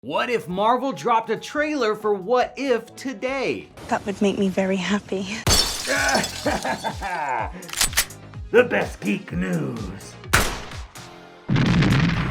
What if Marvel dropped a trailer for What If today? That would make me very happy. The best geek news.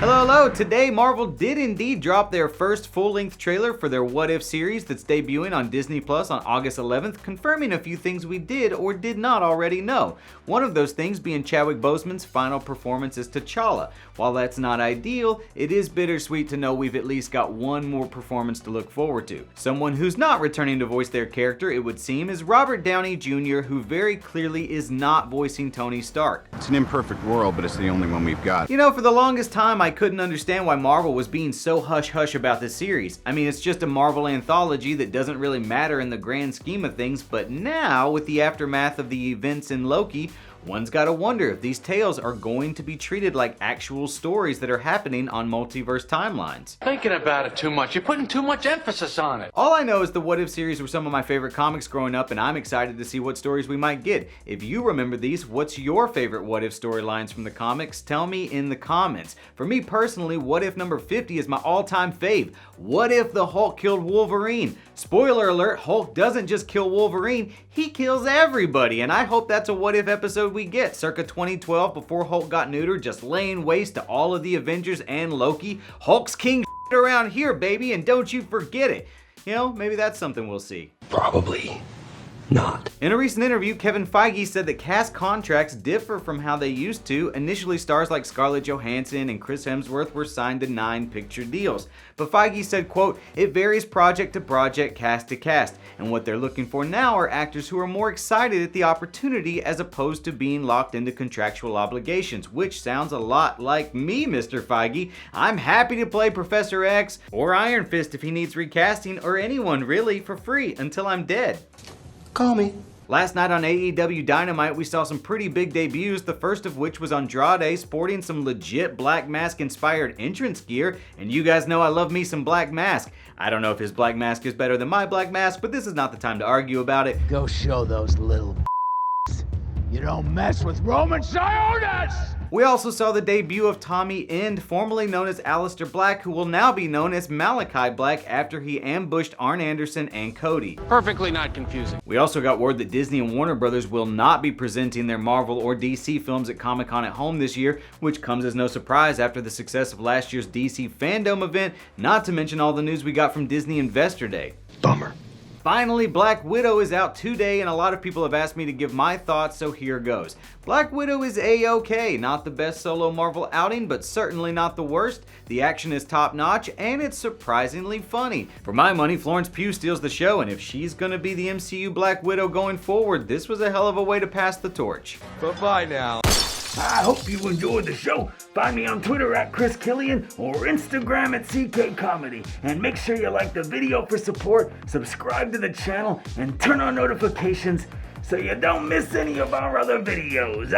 Hello. Today, Marvel did indeed drop their first full-length trailer for their What If series that's debuting on Disney Plus on August 11th, confirming a few things we did or did not already know. One of those things being Chadwick Boseman's final performance as T'Challa. While that's not ideal, it is bittersweet to know we've at least got one more performance to look forward to. Someone who's not returning to voice their character, it would seem, is Robert Downey Jr., who very clearly is not voicing Tony Stark. It's an imperfect world, but it's the only one we've got. You know, for the longest time, I couldn't understand why Marvel was being so hush-hush about this series. I mean, it's just a Marvel anthology that doesn't really matter in the grand scheme of things, but now, with the aftermath of the events in Loki, one's gotta wonder if these tales are going to be treated like actual stories that are happening on multiverse timelines. Thinking about it too much. You're putting too much emphasis on it. All I know is the What If series were some of my favorite comics growing up, and I'm excited to see what stories we might get. If you remember these, what's your favorite What If storylines from the comics? Tell me in the comments. For me personally, What If number 50 is my all-time fave. What if the Hulk killed Wolverine? Spoiler alert, Hulk doesn't just kill Wolverine, he kills everybody, and I hope that's a What If episode we get, circa 2012, before Hulk got neutered, just laying waste to all of the Avengers and Loki. Hulk's king around here, baby, and don't you forget it. You know, maybe that's something we'll see. Probably not. In a recent interview, Kevin Feige said that cast contracts differ from how they used to. Initially, stars like Scarlett Johansson and Chris Hemsworth were signed to 9-picture deals. But Feige said, quote, "It varies project to project, cast to cast, and what they're looking for now are actors who are more excited at the opportunity as opposed to being locked into contractual obligations," which sounds a lot like me, Mr. Feige. I'm happy to play Professor X or Iron Fist if he needs recasting, or anyone really, for free until I'm dead. Call me. Last night on AEW Dynamite, we saw some pretty big debuts, the first of which was Andrade sporting some legit Black Mask inspired entrance gear, and you guys know I love me some Black Mask. I don't know if his Black Mask is better than my Black Mask, but this is not the time to argue about it. Go show those little you don't mess with Roman Sionis! We also saw the debut of Tommy End, formerly known as Aleister Black, who will now be known as Malachi Black after he ambushed Arn Anderson and Cody. Perfectly not confusing. We also got word that Disney and Warner Brothers will not be presenting their Marvel or DC films at Comic-Con at Home this year, which comes as no surprise after the success of last year's DC Fandom event, not to mention all the news we got from Disney Investor Day. Bummer. Finally, Black Widow is out today, and a lot of people have asked me to give my thoughts, so here goes. Black Widow is A-okay, not the best solo Marvel outing, but certainly not the worst. The action is top-notch, and it's surprisingly funny. For my money, Florence Pugh steals the show, and if she's gonna be the MCU Black Widow going forward, this was a hell of a way to pass the torch. Bye-bye now. I hope you enjoyed the show. Find me on Twitter at Chris Killian or Instagram at CK Comedy. And make sure you like the video for support, subscribe to the channel, and turn on notifications so you don't miss any of our other videos.